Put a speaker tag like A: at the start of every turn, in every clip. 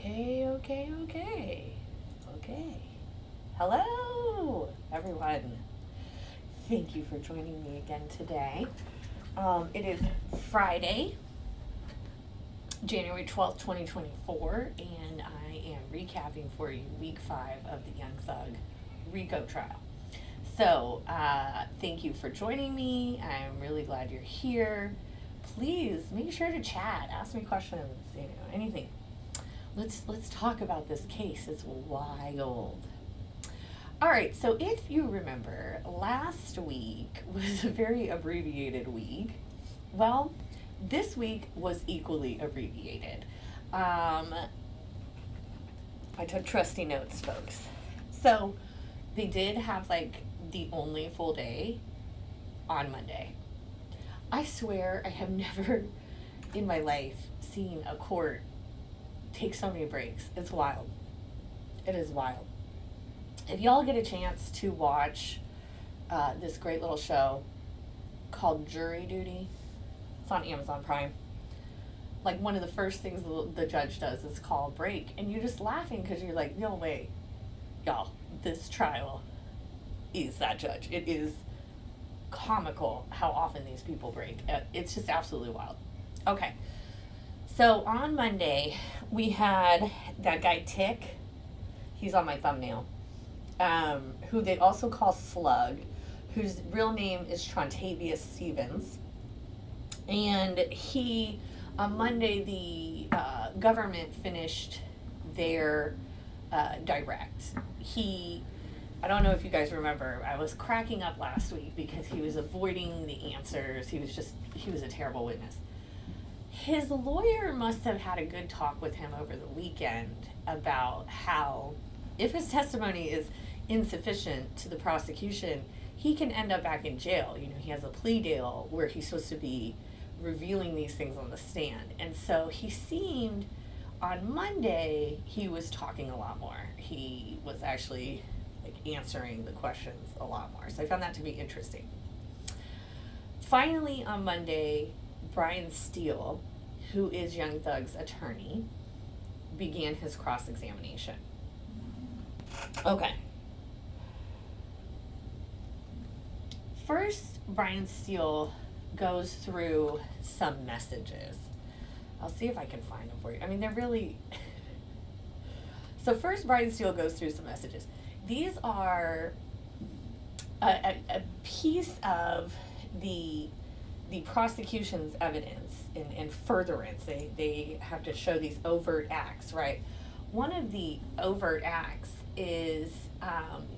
A: Okay. Hello, everyone. Thank you for joining me again today. It is Friday, January 12th, 2024, and I am recapping for you week 5 of the Young Thug RICO trial. So, thank you for joining me. I'm really glad you're here. Please make sure to chat, ask me questions, anything. Let's talk about this case. It's wild. All right, so if you remember, last week was a very abbreviated week. Well, this week was equally abbreviated. I took trusty notes, folks. So they did have like the only full day on Monday. I swear I have never in my life seen a court take so many breaks. It's wild. It is wild. If y'all get a chance to watch this great little show called Jury Duty, it's on Amazon Prime. Like, one of the first things the judge does is call a break, and you're just laughing because you're like, no way, y'all, this trial is that judge. It is comical how often these people break. It's just absolutely wild. Okay. So on Monday, we had that guy Tick. He's on my thumbnail. Who they also call Slug, whose real name is Trontavious Stevens. And he, on Monday, the government finished their direct. I don't know if you guys remember, I was cracking up last week because he was avoiding the answers. He was a terrible witness. His lawyer must have had a good talk with him over the weekend about how, if his testimony is insufficient to the prosecution, he can end up back in jail. You know, he has a plea deal where he's supposed to be revealing these things on the stand. And so he seemed, on Monday, he was talking a lot more. He was actually like answering the questions a lot more. So I found that to be interesting. Finally, on Monday, Brian Steele, who is Young Thug's attorney, began his cross-examination. Okay. First, Brian Steele goes through some messages. I'll see if I can find them for you. I mean, they're really... So first, Brian Steele goes through some messages. These are a piece of the prosecution's evidence in furtherance. They have to show these overt acts, right? One of the overt acts is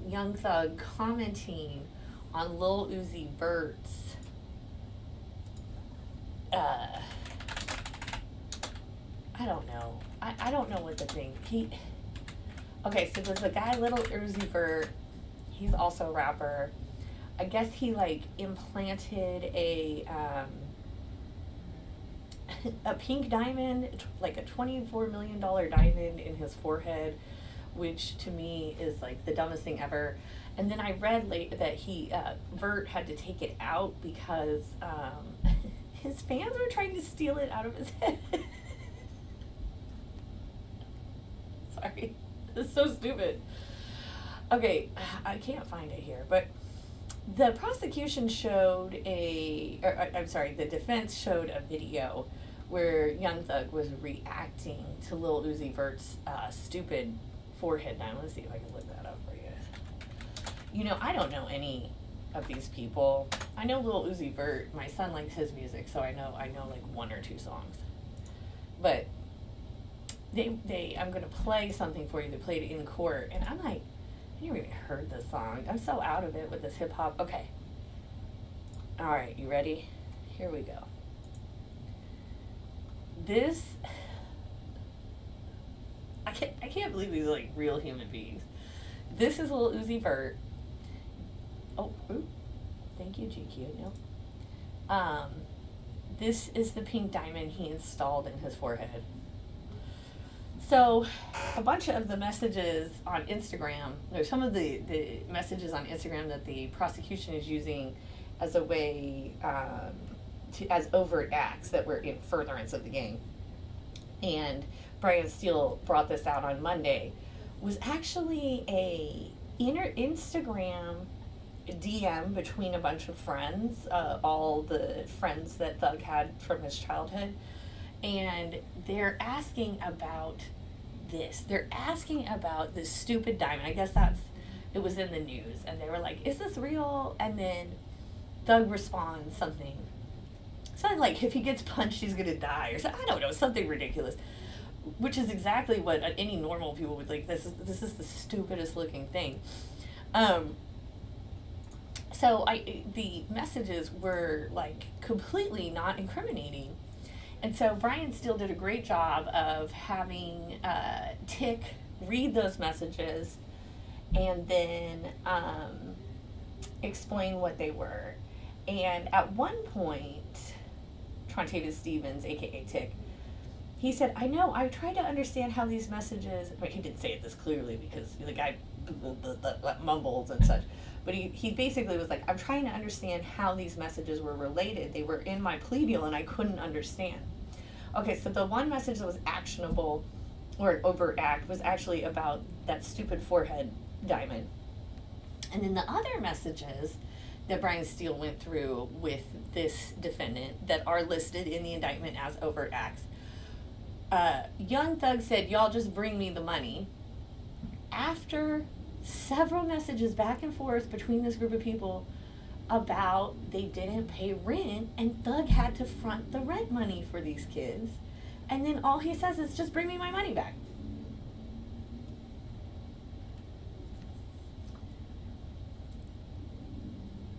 A: Young Thug commenting on Lil Uzi Vert's I don't know. I don't know what the thing okay, so there's a guy, Little Uzi Vert. He's also a rapper. I guess he like implanted a pink diamond, like a $24 million diamond in his forehead, which to me is like the dumbest thing ever. And then I read that Vert had to take it out because his fans were trying to steal it out of his head. Sorry, it's so stupid. Okay, I can't find it here, but the prosecution showed the defense showed a video where Young Thug was reacting to Lil Uzi Vert's stupid forehead diamond. Let's see if I can look that up for you guys. You know, I don't know any of these people. I know Lil Uzi Vert. My son likes his music, so I know like 1 or 2 songs. But I'm gonna play something for you. They played it in court, and I'm like, I never even heard this song. I'm so out of it with this hip hop. Okay. All right, you ready? Here we go. I can't believe these are like real human beings. This is Lil Uzi Vert. Oh, ooh. Thank you, GQ. No. This is the pink diamond he installed in his forehead. So, a bunch of the messages on Instagram, or some of the messages on Instagram that the prosecution is using as a way as overt acts that were in furtherance of the gang. And Brian Steele brought this out on Monday, was actually a Instagram DM between a bunch of friends, all the friends that Thug had from his childhood, and they're asking about this. They're asking about this stupid diamond. I guess it was in the news, and they were like, "Is this real?" And then Thug responds something like, "If he gets punched, he's gonna die," or something. I don't know, something ridiculous. Which is exactly what any normal people would like. This is the stupidest looking thing. So the messages were like completely not incriminating, and so Brian Steele did a great job of having Tick read those messages, and then explain what they were. And at one point, Trontavis Stevens, aka Tick, he said, "I know, I tried to understand how these messages," but he didn't say it this clearly because the guy mumbles and such, but he basically was like, "I'm trying to understand how these messages were related. They were in my plea deal and I couldn't understand." Okay, so the one message that was actionable or overt act was actually about that stupid forehead diamond. And then the other messages that Brian Steele went through with this defendant that are listed in the indictment as overt acts. Young Thug said, "Y'all just bring me the money." After several messages back and forth between this group of people about they didn't pay rent and Thug had to front the rent money for these kids, and then all he says is, "Just bring me my money back."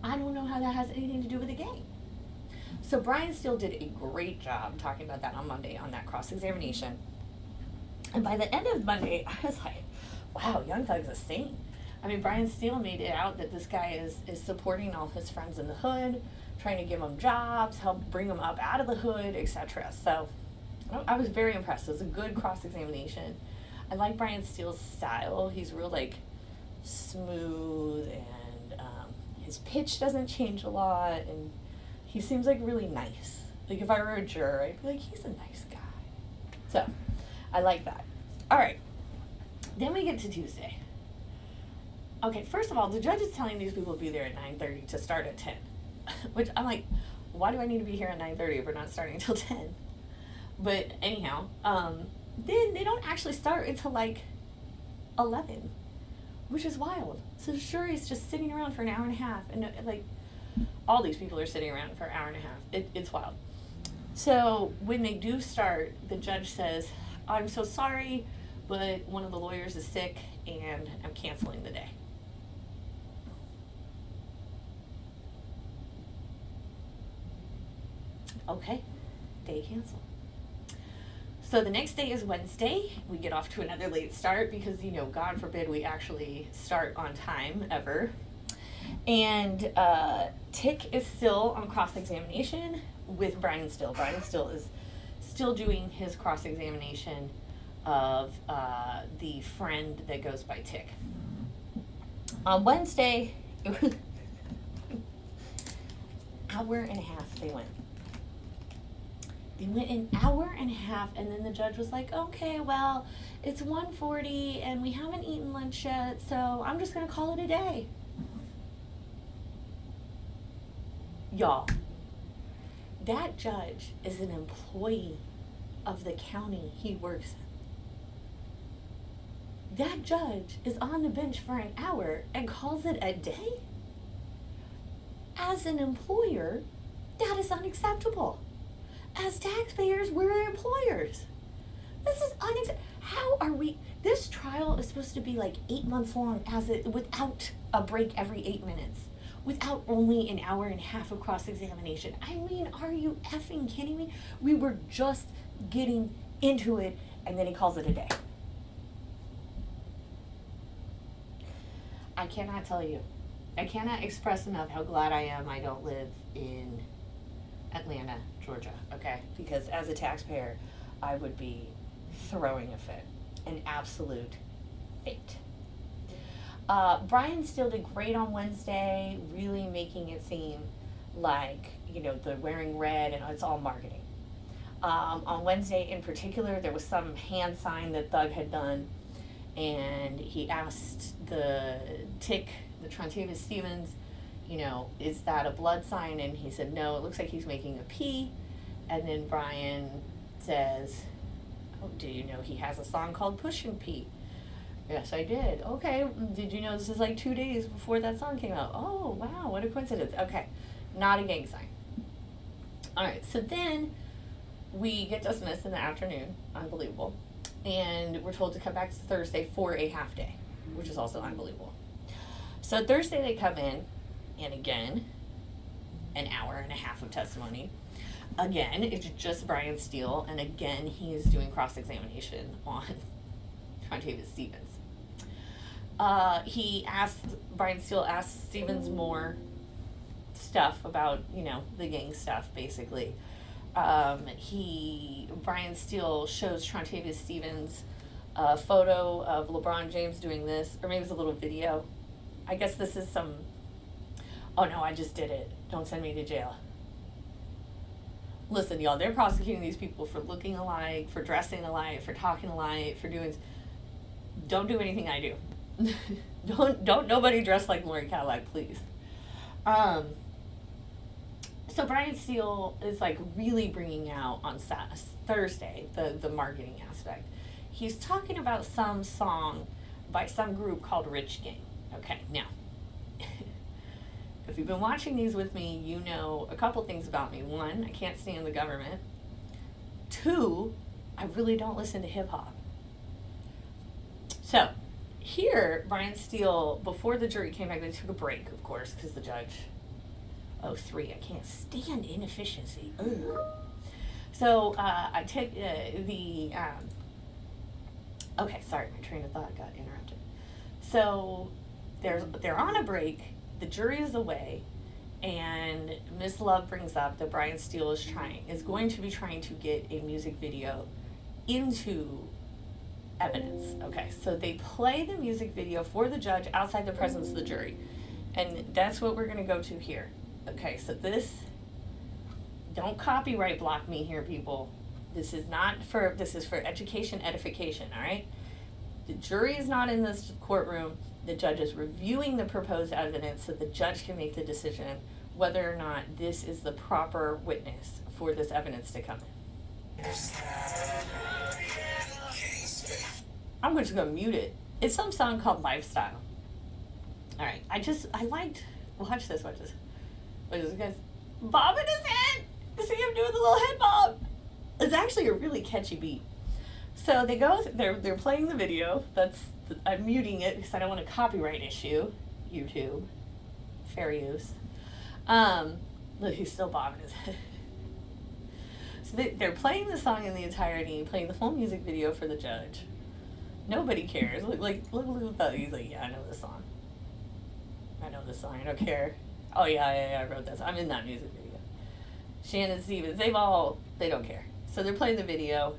A: I don't know how that has anything to do with the game. So Brian Steele did a great job talking about that on Monday on that cross-examination. And by the end of Monday, I was like, wow, Young Thug's a saint. I mean, Brian Steele made it out that this guy is supporting all his friends in the hood, trying to give them jobs, help bring them up out of the hood, etc. So I was very impressed. It was a good cross-examination. I like Brian Steele's style. He's real, like, smooth, and his pitch doesn't change a lot, and he seems like really nice. Like, if I were a juror, I'd be like, he's a nice guy. So, I like that. All right. Then we get to Tuesday. Okay, first of all, the judge is telling these people to be there at 9:30 to start at 10. Which I'm like, why do I need to be here at 9:30 if we're not starting until 10? But anyhow, then they don't actually start until like 11, which is wild. So the jury's just sitting around for an hour and a half, and like all these people are sitting around for an hour and a half. It's wild. So when they do start, the judge says, "I'm so sorry, but one of the lawyers is sick and I'm canceling the day." Okay, day canceled. So the next day is Wednesday. We get off to another late start because, you know, God forbid we actually start on time ever. And Tick is still on cross-examination with Brian Steele. Brian Steele is still doing his cross-examination of the friend that goes by Tick. On Wednesday, it was hour and a half they went. They went an hour and a half, and then the judge was like, "Okay, well, it's 1:40 and we haven't eaten lunch yet, so I'm just gonna call it a day." Y'all, that judge is an employee of the county he works in. That judge is on the bench for an hour and calls it a day? As an employer, that is unacceptable. As taxpayers, we're employers. This is how are we? This trial is supposed to be like 8 months long, without a break every 8 minutes, without only an hour and a half of cross-examination. I mean, are you effing kidding me? We were just getting into it, and then he calls it a day. I cannot tell you. I cannot express enough how glad I am I don't live in Atlanta, Georgia, okay? Because as a taxpayer, I would be throwing a fit, an absolute fit. Brian Steele did great on Wednesday, really making it seem like, you know, the wearing red and it's all marketing. On Wednesday in particular, there was some hand sign that Thug had done, and he asked the Trontavious Stevens, you know, is that a blood sign? And he said, no, it looks like he's making a P. And then Brian says, oh, do you know he has a song called Pushin' P? Yes, I did. Okay, did you know this is like 2 days before that song came out? Oh, wow, what a coincidence. Okay, not a gang sign. All right, so then we get dismissed in the afternoon. Unbelievable. And we're told to come back Thursday for a half day, which is also unbelievable. So Thursday they come in, and again, an hour and a half of testimony. Again, it's just Brian Steele, and again, he's doing cross-examination on Trontavious Stevens. Brian Steele asked Stevens more stuff about, you know, the gang stuff, basically. Brian Steele shows Trontavious Stevens a photo of LeBron James doing this, or maybe it's a little video. I guess this is some, oh no, I just did it. Don't send me to jail. Listen, y'all, they're prosecuting these people for looking alike, for dressing alike, for talking alike, for doing, don't do anything I do. Don't nobody dress like lcadilac, please. So Brian Steele is like really bringing out on Thursday the marketing aspect. He's talking about some song by some group called Rich Gang. Okay, now, if you've been watching these with me, you know a couple things about me. One, I can't stand the government. Two, I really don't listen to hip hop. So, here, Brian Steele, before the jury came back, they took a break, of course, because the judge, 3, I can't stand inefficiency. Ugh. So, I take okay, sorry, my train of thought got interrupted. So, they're on a break, the jury is away, and Miss Love brings up that Brian Steele is going to be trying to get a music video into evidence. Okay, so they play the music video for the judge outside the presence of the jury, and that's what we're going to go to here. Okay, so don't copyright block me here, people. This is for education, edification, all right? The jury is not in this courtroom. The judge is reviewing the proposed evidence so the judge can make the decision whether or not this is the proper witness for this evidence to come in. I'm just gonna mute it. It's some song called Lifestyle. All right, I liked, watch this, guys, bobbing his head. You see him doing the little head bob. It's actually a really catchy beat. So they're playing the video. I'm muting it because I don't want a copyright issue. YouTube, fair use. Look, he's still bobbing his head. So they're playing the song in the entirety, playing the full music video for the judge. Nobody cares. Look at that. He's like, yeah, I know this song. I don't care. Oh yeah, I wrote this. I'm in that music video. Shannon Stevens, they don't care. So they're playing the video.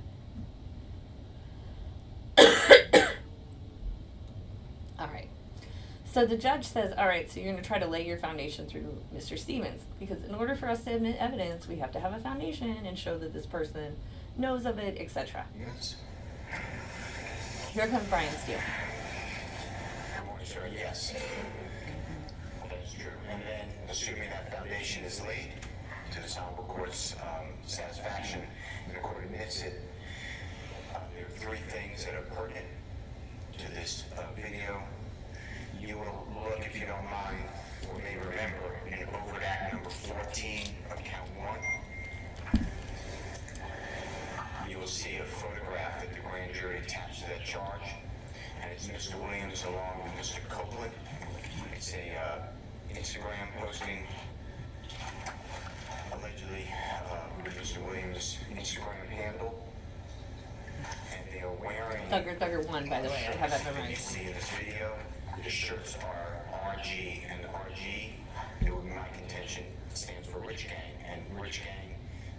A: All right. So the judge says, all right, so you're going to try to lay your foundation through Mr. Stevens, because in order for us to admit evidence, we have to have a foundation and show that this person knows of it, etc.
B: Yes.
A: Here comes Brian Steele.
B: I want to show yes. That is true. And then, assuming that foundation is laid to the honorable court's satisfaction, and the court admits it, there are 3 things that are pertinent to this video. You will look, if you don't mind, or may remember, in overt act number 14 of count 1. You will see a photograph that the grand jury attached to that charge, and it's Mr. Williams along with Mr. Copeland. It's a Instagram posting, allegedly with Mr. Williams' Instagram handle, and they are wearing.
A: Thugger 1, by the way, I have that memorized.
B: You see in this video, the shirts are RG, and RG, it would be my contention, stands for Rich Gang, and Rich Gang,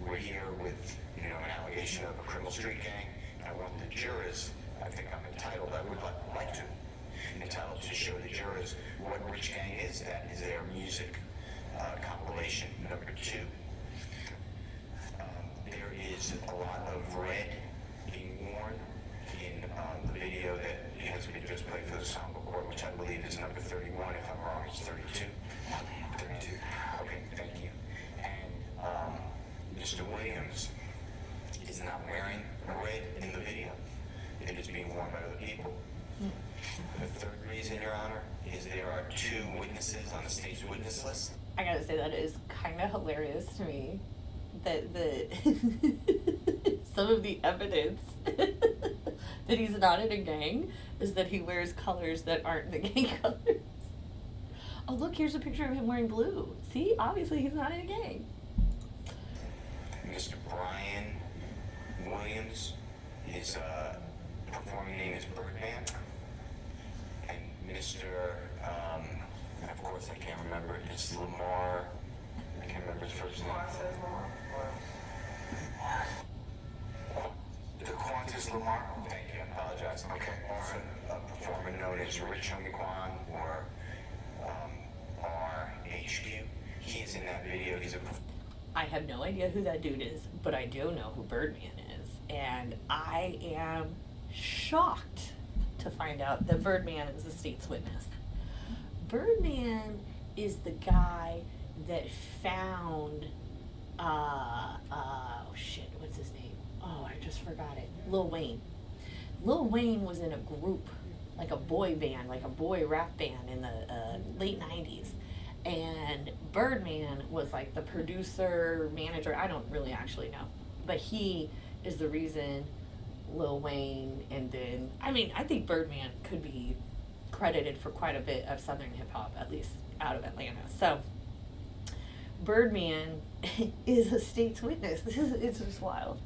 B: we're here with, an allegation of a criminal street gang. I want the jurors, I think I'm entitled, I would like to, entitled to show the jurors what Rich Gang is. That is their music compilation. Number 2, there is a 31 if I'm wrong. It's 32. 32. Okay, thank you. And Mr. Williams is not wearing red in the video. It is being worn by other people. The third reason, Your Honor, is there are 2 witnesses on the state's witness list.
A: I gotta say, that is kind of hilarious to me, that the some of the evidence that he's not in a gang is that he wears colors that aren't the gang colors. Oh, look, here's a picture of him wearing blue. See, obviously he's not in a gang.
B: Mr. Brian Williams, his performing name is Birdman. And Mr. Of course I can't remember, it's Lamar, I can't remember his first name. The Qantas Lamar? Thank you, I apologize. Okay. Also a performer known as Rich Homikwan or RHQ. He's in that video,
A: I have no idea who that dude is, but I do know who Birdman is. And I am shocked to find out that Birdman is the state's witness. Birdman is the guy that found, what's his name? Oh, I just forgot it. Lil Wayne. Lil Wayne was in a group, like a boy band, like a boy rap band in the late 90s. And Birdman was like the producer, manager, I don't really actually know. But he is the reason Lil Wayne, and then, I mean, I think Birdman could be credited for quite a bit of Southern hip hop, at least out of Atlanta. So, Birdman is a state's witness. It's just wild.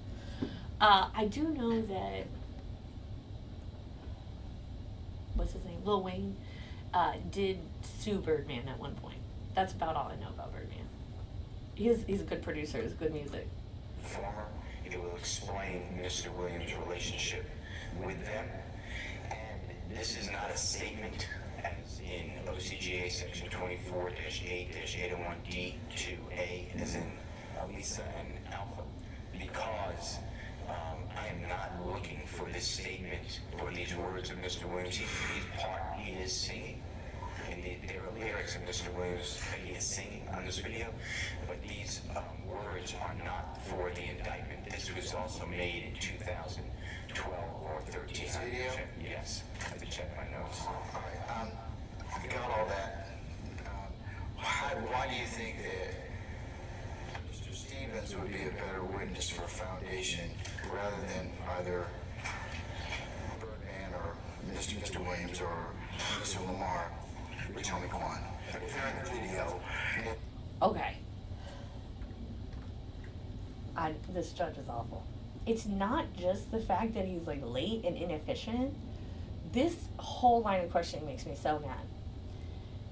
A: I do know that, what's his name? Lil Wayne did sue Birdman at one point. That's about all I know about Birdman. He's a good producer. It's good music.
B: Former, it will explain Mr. Williams' relationship with them. And this is not a statement as in OCGA section 24-8-801D2A as in Lisa and Alpha, because I am not looking for this statement or these words of Mr. Williams. He is singing. And there are lyrics of Mr. Williams that he is singing on this video, but these words are not for the indictment. This was also made in 2012 or 13.
C: This video?
B: Yes, I had to check my notes.
C: All right, I got all that. Why do you think that Mr. Stevens would be a better witness for a foundation rather than either Birdman or Mr. Williams or Mr. Lamar? Rich Homikwan. If they're in the video.
A: Okay. This judge is awful. It's not just the fact that he's like late and inefficient. This whole line of questioning makes me so mad.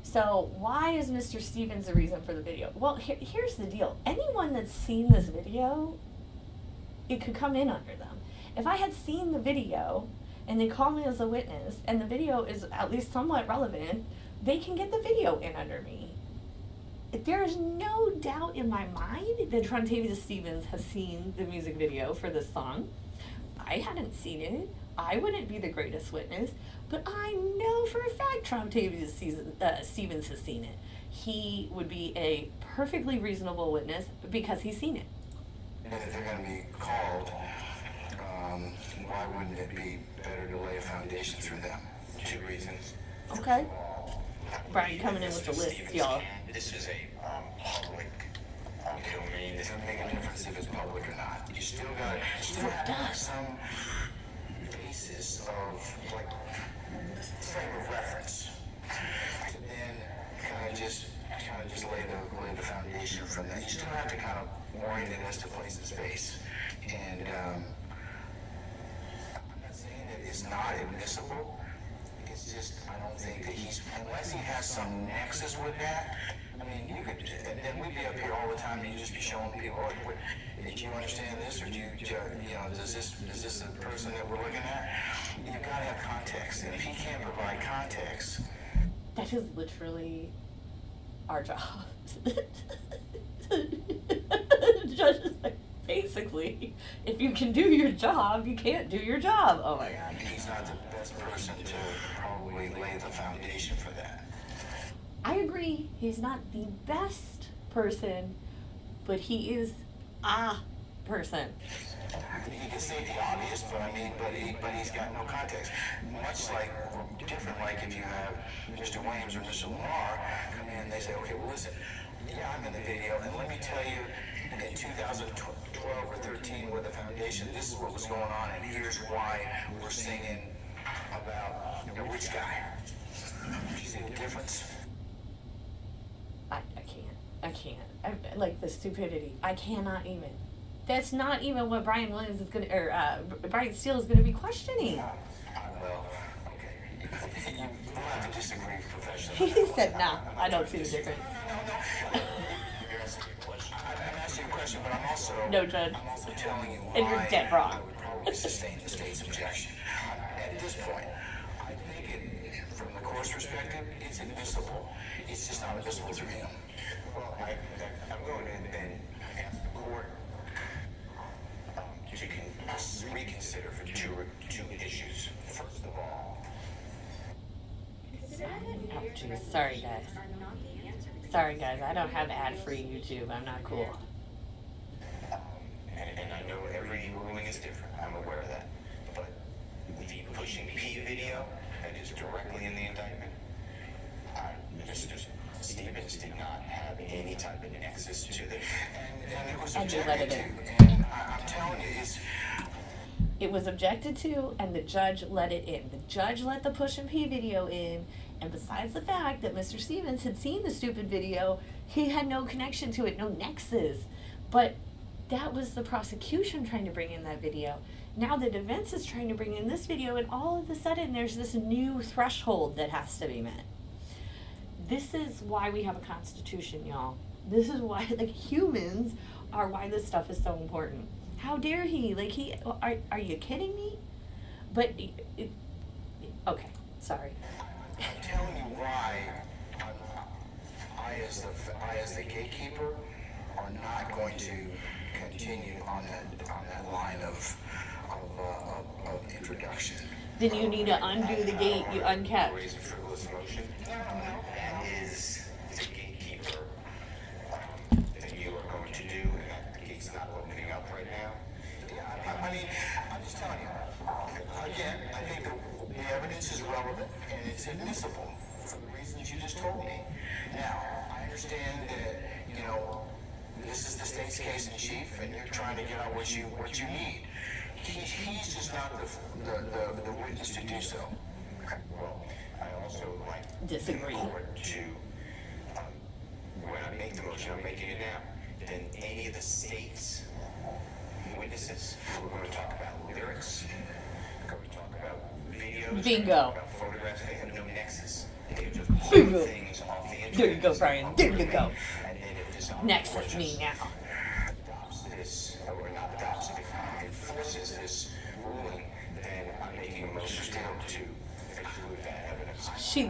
A: So why is Mr. Stevens the reason for the video? Well, here's the deal. Anyone that's seen this video, it could come in under them. If I had seen the video and they call me as a witness and the video is at least somewhat relevant, they can get the video in under me. There is no doubt in my mind that Trontavia Stevens has seen the music video for this song. I hadn't seen it. I wouldn't be the greatest witness, but I know for a fact Trontavia Stevens has seen it. He would be a perfectly reasonable witness because he's seen it.
C: And if they're going to be called, why wouldn't it be better to lay a foundation through them?
B: 2 reasons.
A: Okay. Brian coming in with the list, y'all.
B: This is a public domain.
C: It doesn't make a difference if it's public or not. You still got to have some basis of like frame of reference, and then kind of just lay the foundation from that. You still have to kind of orient it as to place and space. And I'm not saying that it's not admissible. It's just, I don't think that unless he has some nexus with that, I mean, you could, and then we'd be up here all the time and you'd just be showing people, oh, do you understand this, or do you know, is this the person that we're looking at? You've got to have context, and if he can't provide context.
A: That is literally our job. Judge is like, basically, if you can do your job, you can't do your job. Oh my God.
C: He's not the best person to probably lay the foundation for that.
A: I agree, he's not the best person, but he is a person.
C: He can state the obvious, but I mean, but he's got no context. Much like, different like if you have Mr. Williams or Mr. Lamar come in and they say, okay, well listen, yeah, I'm in the video, and let me tell you, in 2012 or 13 with the foundation, this is what was going on, and here's why we're singing about a rich guy. You see the difference?
A: I can't. Like the stupidity. I cannot even. That's not even what Brian Williams is gonna, or Brian Steele is gonna be questioning.
C: Well, okay. We'll have to disagree professionally.
A: He said, "Nah, I don't see the difference."
C: You're asking me a question. I'm asking you a question, but I'm also telling you why
A: And you're dead wrong.
C: I would probably sustain the state's objection. At this point, I think from the court's perspective, it's admissible. It's just not admissible through him.
B: Well, I'm going to then ask the court to reconsider for two issues. First of all,
A: Oh, geez. Sorry, guys. I don't have ad-free YouTube. I'm not cool.
B: and I know every ruling is different, I'm aware of that, but the pushing P video that is directly in the indictment, Mr. Stevens did not have any type of nexus to this.
C: And it was
A: And you let
C: objected
A: it
C: to. And I'm telling you,
A: It was objected to, and the judge let it in. The judge let the push and pee video in, and besides the fact that Mr. Stevens had seen the stupid video, he had no connection to it, no nexus. But that was the prosecution trying to bring in that video. Now the defense is trying to bring in this video, and all of a sudden there's this new threshold that has to be met. This is why we have a constitution, y'all. This is why, like, humans are why this stuff is so important. How dare he? Like, are you kidding me? But, okay, sorry.
C: I'm telling you why I as the gatekeeper are not going to continue on that line of introduction.
A: Then you need to undo the gate you unkept.
B: Raise a frivolous motion. That is the gatekeeper that you are going to do, and that gate's not opening up right now.
C: Yeah, I mean, I'm just telling you. Again, I think the evidence is relevant and it's admissible for the reasons you just told me. Now, I understand that, you know, this is the state's case in chief, and you're trying to get out what you need. He's just not the witness to do so.
B: Well, I also like
A: Disagree.
B: the court to, when I make the motion, I'm making it now, then any of the state's witnesses, we're going to talk about lyrics, we're going to talk about videos,
A: Bingo.
B: about photographs, they have no nexus. They just
A: Bingo.
B: pull things off the internet.
A: There you go, Brian. There you go.
B: And then if this
A: Nexus me now.
B: adopts this, or not adopts it, enforces this ruling, then I'm making a motion still to exclude that evidence.
A: She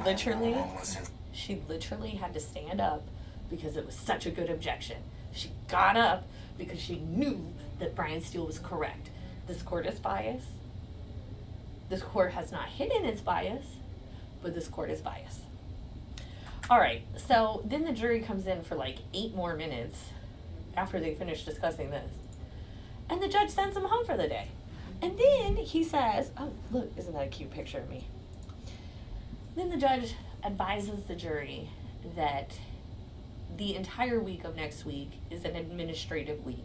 A: literally had to stand up because it was such a good objection. She got up because she knew that Brian Steele was correct. This court is biased. This court has not hidden its bias, but this court is biased. All right, so then the jury comes in for like 8 more minutes after they finish discussing this. And the judge sends him home for the day. And then he says, oh, look, isn't that a cute picture of me? Then the judge advises the jury that the entire week of next week is an administrative week.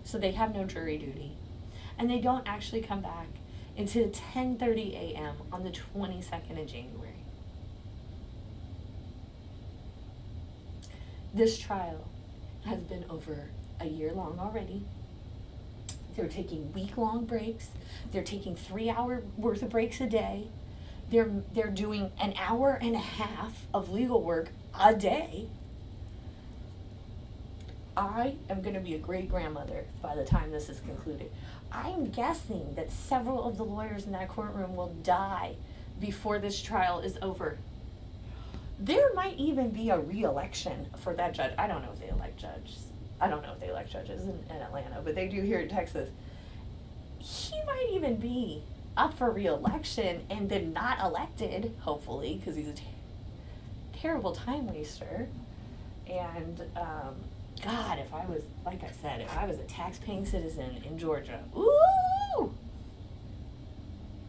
A: So they have no jury duty. And they don't actually come back until 10:30 a.m. on the 22nd of January. This trial has been over a year long already. They're taking week-long breaks. They're taking 3-hour worth of breaks a day. They're doing an hour and a half of legal work a day. I am going to be a great-grandmother by the time this is concluded. I'm guessing that several of the lawyers in that courtroom will die before this trial is over. There might even be a re-election for that judge. I don't know if they elect judges. I don't know if they elect judges in Atlanta, but they do here in Texas. He might even be up for re-election and then not elected, hopefully, because he's a terrible time waster. And, God, if I was, like I said, if I was a tax-paying citizen in Georgia, ooh!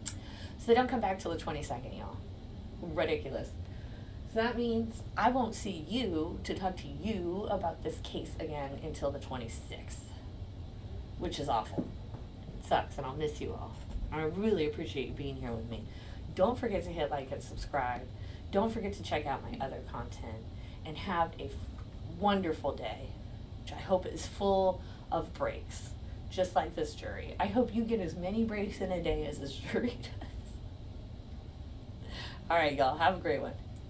A: So they don't come back till the 22nd, y'all. Ridiculous. So that means I won't see you to talk to you about this case again until the 26th, which is awful. It sucks, and I'll miss you all. I really appreciate you being here with me. Don't forget to hit like and subscribe. Don't forget to check out my other content, and have a wonderful day, which I hope is full of breaks, just like this jury. I hope you get as many breaks in a day as this jury does. All right, y'all, have a great one.